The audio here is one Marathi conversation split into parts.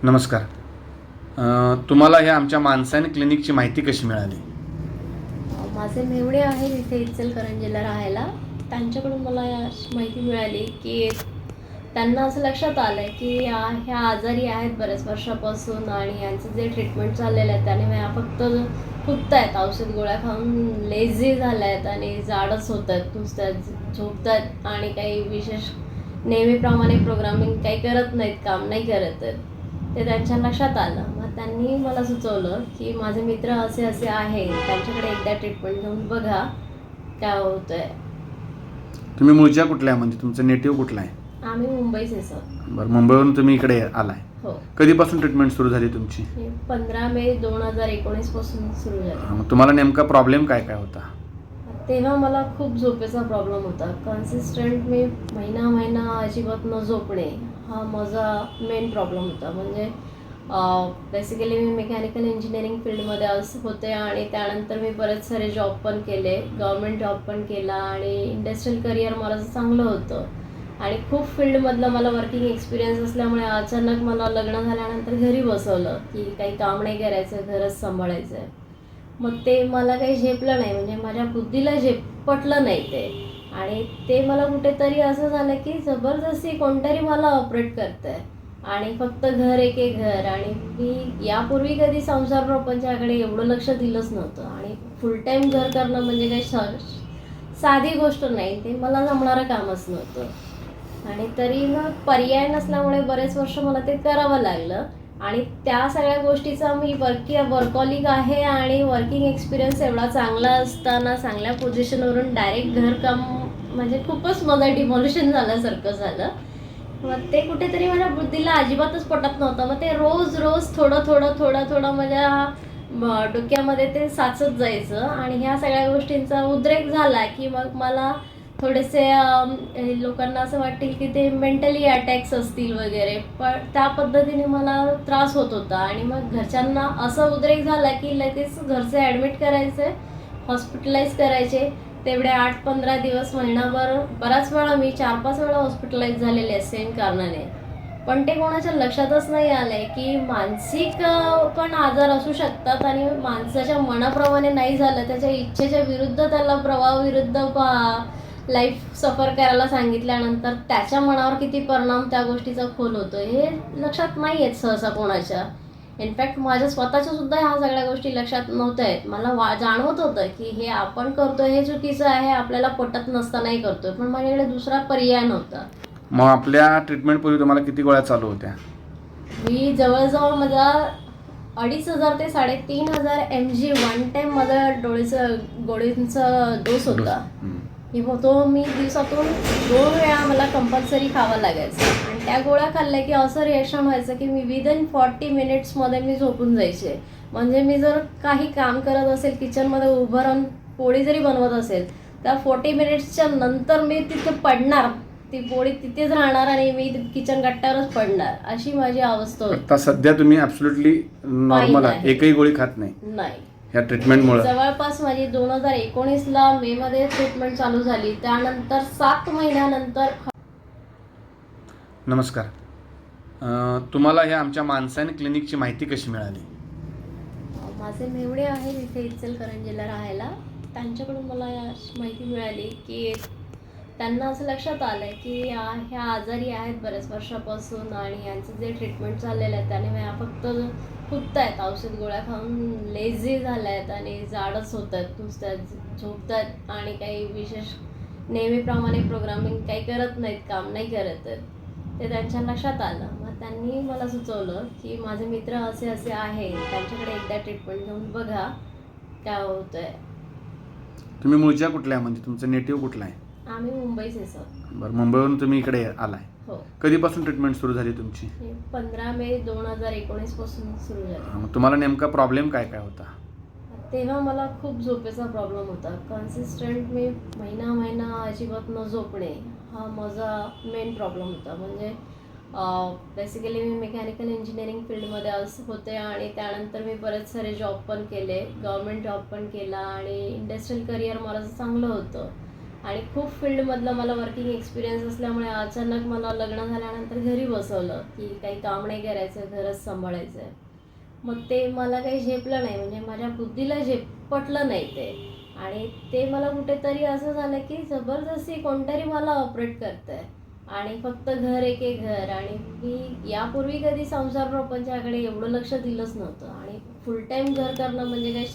नमस्कार. तुम्हाला ह्या आमच्या मानसाने क्लिनिकची माहिती कशी मिळाली? माझे मेवणे आहेत इथे इचलकरंजीला राहायला. त्यांच्याकडून मला माहिती मिळाली की त्यांना असं लक्षात आलं आहे की ह्या आजारी आहेत बऱ्याच वर्षापासून आणि यांचं जे ट्रीटमेंट चाललेलं आहे त्याने ह्या फक्त खुपत आहेत, औषध गोळ्या खाऊन लेझी झाल्या आहेत आणि जाडच होत आहेत, नुसत्या झोपत आहेत आणि काही विशेष नेहमीप्रमाणे प्रोग्रामिंग काही करत नाहीत, काम नाही करत आहेत. ते त्यांच्या लक्षात आलं. मग त्यांनी मला सुचवलं की माझे मित्र असे असे आहेत, त्यांच्याकडे एकदा ट्रीटमेंट घेऊन बघा काय होतं आहे. तुम्ही मूळच्या कुठल्या आहे, म्हणजे तुमचं नेटिव्ह कुठलं आहे? आम्ही मुंबईचे सर. बरं, मुंबईवरून तुम्ही इकडे आलाय. हो. कधीपासून ट्रीटमेंट सुरू झाली तुमची? 15 मे 2019 पासून सुरू झाली. मग तुम्हाला नेमका प्रॉब्लेम काय काय होता? तेव्हा मला खूप झोपेचा प्रॉब्लेम होता. कन्सिस्टंट मी महिना अजिबात न झोपणे हा माझा मेन प्रॉब्लेम होता. म्हणजे बेसिकली मी मेकॅनिकल इंजिनिअरिंग फील्डमध्ये होते आणि त्यानंतर मी बरेच सारे जॉब पण केले, गव्हर्मेंट जॉब पण केला आणि इंडस्ट्रियल करिअर माझं चांगलं होतं आणि खूप फील्डमधलं मला वर्किंग एक्सपिरियन्स असल्यामुळे अचानक मला लग्न झाल्यानंतर घरी बसवलं की काही काम नाही करायचं, घरच सांभाळायचं आहे. मग ते मला काही झेपलं नाही, म्हणजे माझ्या बुद्धीला पटलं नाही ते. आणि ते मला कुठेतरी असं झालं की जबरदस्ती कोणतरी मला ऑपरेट करतं आहे आणि फक्त घर एके घर. आणि मी यापूर्वी कधी संसार प्रपंचाकडे एवढं लक्ष दिलंच नव्हतं आणि फुल टाईम घर करणं म्हणजे काही साधी गोष्ट नाही, ते मला जमणारं कामच नव्हतं. आणि तरी मग पर्याय नसल्यामुळे बरेच वर्ष मला ते करावं लागलं. आणि त्या सगळ्या गोष्टीचा मी वर्कॉलिक आहे आणि वर्किंग एक्सपिरियन्स एवढा चांगला असताना चांगल्या पोझिशनवरून डायरेक्ट घरकाम म्हणजे खूपच माझं डिमॉलिशन झाल्यासारखं झालं. मग ते कुठेतरी माझ्या बुद्धीला अजिबातच पटत नव्हतं. मग ते रोज थोडं माझ्या डोक्यामध्ये ते साचत जायचं आणि ह्या सगळ्या गोष्टींचा उद्रेक झाला की मग मला थोडेसे लोकांना असं वाटतील की ते मेंटली अटॅक्स असतील वगैरे, पण त्या पद्धतीने मला त्रास होत होता. आणि मग घरच्यांना असं उद्रेक झाला की लगेच घरचे ॲडमिट करायचे, हॉस्पिटलाइज करायचे. तेवढे 8-15 दिवस, महिनाभर, बराच वेळा मी 4-5 वेळा हॉस्पिटलाइज झालेले आहे सेम कारणाने. पण ते कोणाच्या लक्षातच नाही आलंय की मानसिक पण आजार असू शकतात आणि माणसाच्या मनाप्रमाणे नाही झालं, त्याच्या इच्छेच्या विरुद्ध त्याला प्रवाहाविरुद्ध लाईफ सफर करायला सांगितल्यानंतर त्याच्या मनावर किती परिणाम त्या गोष्टीचा खोल होतो हे लक्षात नाही येत सहसा कोणाच्या. इनफॅक्ट माझ्या स्वतःच्या सुद्धा ह्या सगळ्या गोष्टी लक्षात नव्हत्या आहेत. मला जाणवत होतं की हे आपण करतोय हे चुकीचं आहे, आपल्याला पटत नसतानाही करतोय, पण माझ्याकडे दुसरा पर्याय नव्हता. मग आपल्या ट्रीटमेंटपूर्वी तुम्हाला किती गोळ्या चालू होत्या? मी जवळजवळ माझा 2,500 ते 3,500 mg वन टाइम माझा गोळींचा डोस होता. तो मी दिवसातून 2 वेळा मला कंपल्सरी खावा लागायचं आणि त्या गोळ्या खाल्ल्या की असं रिॲक्शन व्हायचं की मी विदिन 40 मिनिट्समध्ये मी झोपून जायचे. म्हणजे मी जर काही काम करत असेल, किचनमध्ये उभं राहून पोळी जरी बनवत असेल, त्या 40 मिनिट्सच्या नंतर मी तिथे पडणार, ती पोळी तिथेच राहणार आणि मी किचन कट्ट्यावरच पडणार, अशी माझी अवस्था होती. आता सध्या तुम्ही ॲब्सोल्युटली नॉर्मल आहे, एकही गोळी खात नाही नाही. ह्या ट्रीटमेंटमुळे? जवळपास माझी 2019ला मेमध्ये ट्रीटमेंट चालू झाली, त्यानंतर 7 महिन्यानंतर. नमस्कार. तुम्हाला ह्या आमच्या मानसाने क्लिनिकची माहिती कशी मिळाली? माझे मेवणे आहेत इथे इचलकरंजीला राहायला. त्यांच्याकडून मला माहिती मिळाली की त्यांना असं लक्षात आलं आहे की ह्या आजारी आहेत बऱ्याच वर्षापासून आणि यांचं जे ट्रीटमेंट चाललेलं आहे त्याने ह्या फक्त खुपत आहेत, औषध गोळ्या खाऊन लेझी झाल्या आहेत आणि जाडच होत आहेत, नुसत्या झोपत आहेत आणि काही विशेष नेहमीप्रमाणे प्रोग्रामिंग काही करत नाहीत, काम नाही करत आहेत. ते त्यांच्या लक्षात आलं. मग त्यांनी मला सुचवलं की माझे मित्र असे असे आहेत, त्यांच्याकडे एकदा ट्रीटमेंट घेऊन बघा काय होतं आहे. तुम्ही मूळच्या कुठल्या आहे, म्हणजे तुमचं नेटिव्ह कुठलं आहे? आम्ही मुंबईचे सर. बरं, मुंबईवरून तुम्ही इकडे आलाय. हो. कधीपासून ट्रीटमेंट सुरू झाली तुमची? 15 मे 2019 पासून सुरू झाली. मग तुम्हाला नेमका प्रॉब्लेम काय काय होता? तेव्हा मला खूप झोपेचा प्रॉब्लेम होता. कन्सिस्टंट मी महिना अजिबात न झोपणे हा माझा मेन प्रॉब्लेम होता. म्हणजे बेसिकली मी मेकॅनिकल इंजिनिअरिंग फील्डमध्ये होते आणि त्यानंतर मी बरेच सारे जॉब पण केले, गव्हर्मेंट जॉब पण केला आणि इंडस्ट्रियल करिअर माझं चांगलं होतं आणि खूप फील्डमधलं मला वर्किंग एक्सपिरियन्स असल्यामुळे अचानक मला लग्न झाल्यानंतर घरी बसवलं की काही काम नाही करायचं, घरच सांभाळायचं आहे. मग ते मला काही झेपलं नाही, म्हणजे माझ्या बुद्धीला पटलं नाही ते. आणि ते मला कुठेतरी असं झालं की जबरदस्ती कोणतरी मला ऑपरेट करतंय आणि फक्त घर एके घर. आणि मी यापूर्वी कधी संसार प्रपंचाकडे एवढं लक्ष दिलंच नव्हतं. आणि फुल टाईम घर करणं म्हणजे काही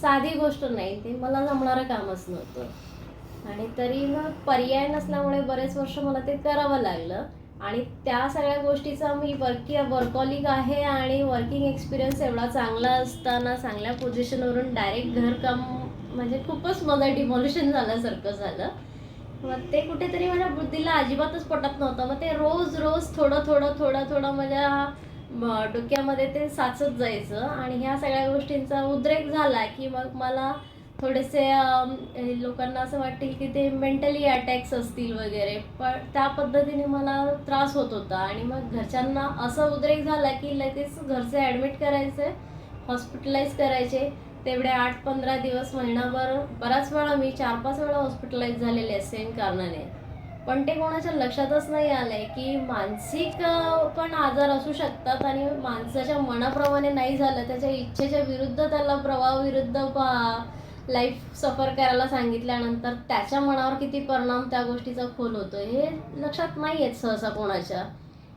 साधी गोष्ट नाही, ते मला जमणारं कामच नव्हतं. आणि तरी मग पर्याय नसल्यामुळे बरेच वर्ष मला ते करावं लागलं. आणि त्या सगळ्या गोष्टीचा मी वर्कहॉलिक आहे आणि वर्किंग एक्सपिरियन्स एवढा चांगला असताना चांगल्या पोझिशनवरून डायरेक्ट घरकाम म्हणजे खूपच माझं डिमॉलिशन झाल्यासारखं झालं. मग ते कुठेतरी माझ्या बुद्धीला अजिबातच पटत नव्हतं. मग ते रोज रोज थोडं थोडं थोडं थोडं माझ्या डोक्यामध्ये ते साचत जायचं. आणि ह्या सगळ्या गोष्टींचा उद्रेक झाला की मग मला थोडेसे लोकांना असं वाटेल की ते मेंटली अटॅक्स असतील वगैरे, पण त्या पद्धतीने मला त्रास होत होता. आणि मग घरच्यांना असं उद्रेक झाला की लगेच घरचे ॲडमिट करायचे, हॉस्पिटलाइज करायचे. तेवढे 8-15 दिवस, महिनाभर, बराच वेळा मी 4-5 वेळा हॉस्पिटलाइज झालेले आहे सेम कारणाने. पण ते कोणाच्या लक्षातच नाही आलंय की मानसिक पण आजार असू शकतात आणि माणसाच्या मनाप्रमाणे नाही झालं, त्याच्या इच्छेच्या विरुद्ध त्याला प्रवाहाविरुद्ध लाईफ सफर करायला सांगितल्यानंतर त्याच्या मनावर किती परिणाम त्या गोष्टीचा खोल होतो हे लक्षात नाही येत सहसा कोणाच्या.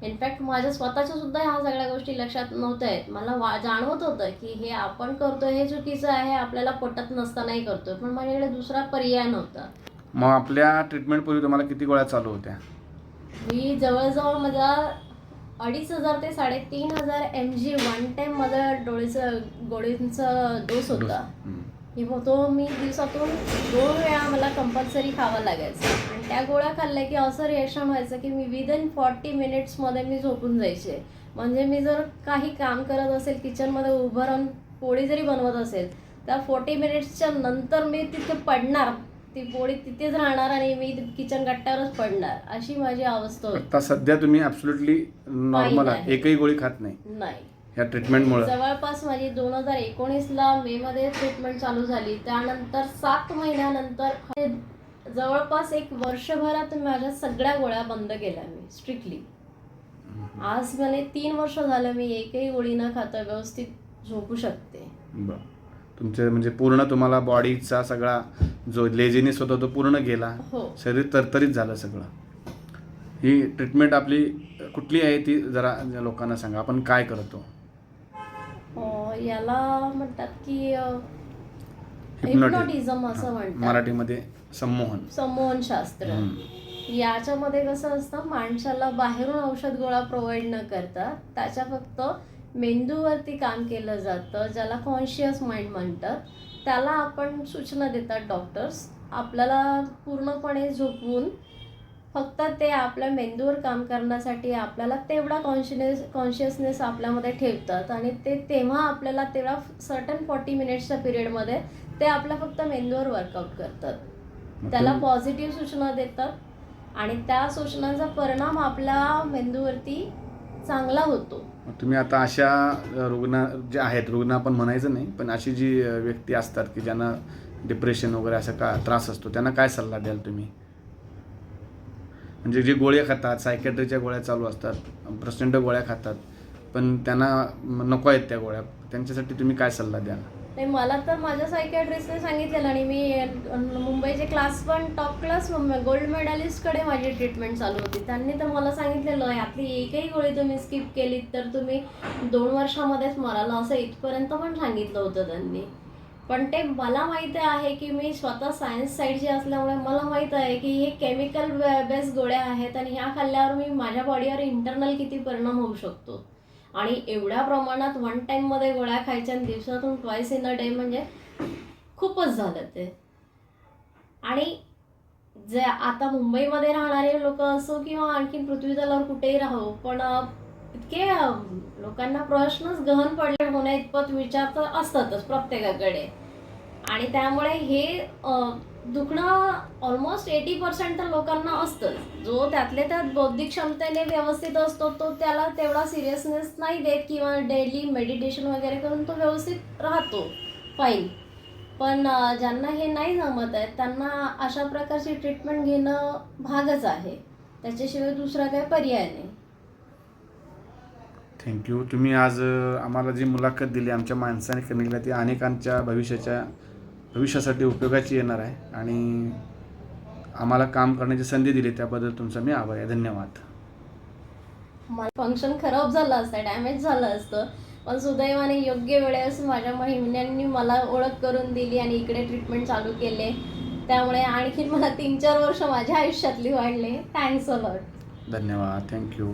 इनफॅक्ट माझ्या स्वतःच्या सुद्धा ह्या सगळ्या गोष्टी लक्षात नव्हत्या येत. मला जाणवत होतं की हे आपण करतोय हे चुकीचं आहे, आपल्याला पटत नसतानाही करतोय, पण माझ्याकडे दुसरा पर्याय नव्हता. मग आपल्या ट्रीटमेंटपूर्वी तुम्हाला किती गोळ्या चालू होत्या? मी जवळजवळ माझा 2,500 ते 3,500 mg वन टाइम माझा गोळींचा डोस होता. तो मी दिवसातून 2 वेळा मला कंपल्सरी खावा लागायचा. आणि त्या गोळ्या खाल्ल्या की असं रिॲक्शन व्हायचं की मी विदिन 40 मिनिट्समध्ये मी झोपून जायचे. म्हणजे मी जर काही काम करत असेल, किचनमध्ये उभं राहून पोळी जरी बनवत असेल, त्या 40 मिनिट्सच्या नंतर मी तिथे पडणार, ती पोळी तिथेच राहणार आणि मी किचन कट्ट्यावरच पडणार, अशी माझी अवस्था होती. आता सध्या तुम्ही ॲब्सोल्युटली नॉर्मल आहे, एकही गोळी खात नाही नाही. ह्या ट्रीटमेंटमुळे? जवळपास माझी 2019ला मेमध्ये ट्रीटमेंट चालू झाली. त्यानंतर 7 महिन्यानंतर जवळपास 1 वर्षभरात माझ्या सगळ्या गोळ्या बंद केल्या मी स्ट्रिक्टली. आज मला 3 वर्ष झालं मी एकही गोळी न खाता व्यवस्थित झोपू शकते. बरं. तुमचे म्हणजे पूर्ण तुम्हाला बॉडीचा सगळा जो लेझीनेस होता तो पूर्ण गेला, हो. शरीर तरतरीत झालं सगळं. ही ट्रीटमेंट आपली कुठली आहे ती जरा लोकांना सांगा, आपण काय करतो? याला म्हणतात की हिप्नोटिझम असं म्हणतात, मराठीमध्ये संमोहन शास्त्र. याच्यामध्ये कसं असतं, माणसाला बाहेरून औषध गोळा प्रोव्हाइड न करता त्याच्या फक्त मेंदूवरती काम केलं जातं, ज्याला कॉन्शियस माइंड म्हणतात. त्याला आपण सूचना देतात डॉक्टर्स, आपल्याला पूर्णपणे झोपवून फक्त ते आपल्या मेंदूवर काम करण्यासाठी आपल्याला तेवढा कॉन्शियसनेस आपल्यामध्ये ठेवतात. आणि ते तेव्हा आपल्याला तेवढा सर्टन 40 मिनिट्सच्या पिरियडमध्ये ते आपल्या फक्त मेंदूवर वर्कआउट करतात. त्याला पॉझिटिव्ह सूचना देतात आणि त्या सूचनांचा परिणाम आपल्या मेंदूवरती चांगला होतो. तुम्ही आता अशा रुग्ण जे आहेत, रुग्ण आपण म्हणायचं नाही, पण अशी जी व्यक्ती असतात की ज्यांना डिप्रेशन वगैरे असा का त्रास असतो, त्यांना काय सल्ला द्याल तुम्ही? म्हणजे जे गोळ्या खातात, सायकॅट्रीच्या गोळ्या चालू असतात, प्रचंड गोळ्या खातात, पण त्यांना नको आहेत त्या गोळ्या, त्यांच्यासाठी तुम्ही काय सल्ला द्याल? नाही, मला तर माझ्या सायकॅट्रिस्टने सांगितलेलं. आणि मी मुंबईचे क्लास 1 टॉप क्लास गोल्ड मेडलिस्टकडे माझी ट्रीटमेंट चालू होती. त्यांनी तर मला सांगितलेलं यातली एकही गोळी तुम्ही स्किप केलीत तर तुम्ही 2 वर्षामध्येच मराल, असं इथपर्यंत पण सांगितलं होतं त्यांनी. पण ते मला माहीत आहे की मी स्वतः सायन्स साईडची असल्यामुळे मला माहीत आहे की हे केमिकल बेस्ड गोळ्या आहेत आणि ह्या खाल्ल्यावर मी माझ्या बॉडीवर इंटरनल किती परिणाम होऊ शकतो. आणि एवढ्या प्रमाणात वन टाईममध्ये गोळ्या खायच्या आणि दिवसातून ट्वाईस इन अ डे म्हणजे खूपच झालं ते. आणि जे आता मुंबईमध्ये राहणारे लोक असो किंवा आणखी पृथ्वीतलावर कुठेही राहो, पण इतके लोकांना प्रश्नच गहन पडले होण्या इतपत विचार तर असतातच प्रत्येकाकडे. आणि त्यामुळे हे दुखणं ऑलमोस्ट 80% तर लोकांना असतंच. जो त्यातल्या त्यात बौद्धिक क्षमतेने व्यवस्थित असतो तो त्याला तेवढा सिरियसनेस नाही देत किंवा डेली मेडिटेशन वगैरे करून तो व्यवस्थित राहतो फाईन. पण ज्यांना हे नाही जमत आहे त्यांना अशा प्रकारची ट्रीटमेंट घेणं भागच आहे, त्याच्याशिवाय दुसरा काही पर्याय नाही. थँक्यू. तुम्ही आज आम्हाला जी मुलाखत दिली आमच्या माणसाने करणीला ती अनेकांच्या भविष्यासाठी उपयोगाची येणार आहे आणि आम्हाला काम करण्याची संधी दिली त्याबद्दल तुमचा मी आभारी आहे. धन्यवाद. मला फंक्शन खराब झालं असतं, डॅमेज झालं असतं, पण सुदैवाने योग्य वेळेस माझ्या महिन्यांनी मला ओळख करून दिली आणि इकडे ट्रीटमेंट चालू केले. त्यामुळे आणखी मला 3-4 वर्ष माझ्या आयुष्यातली वाढले. Thanks a lot. धन्यवाद. थँक्यू.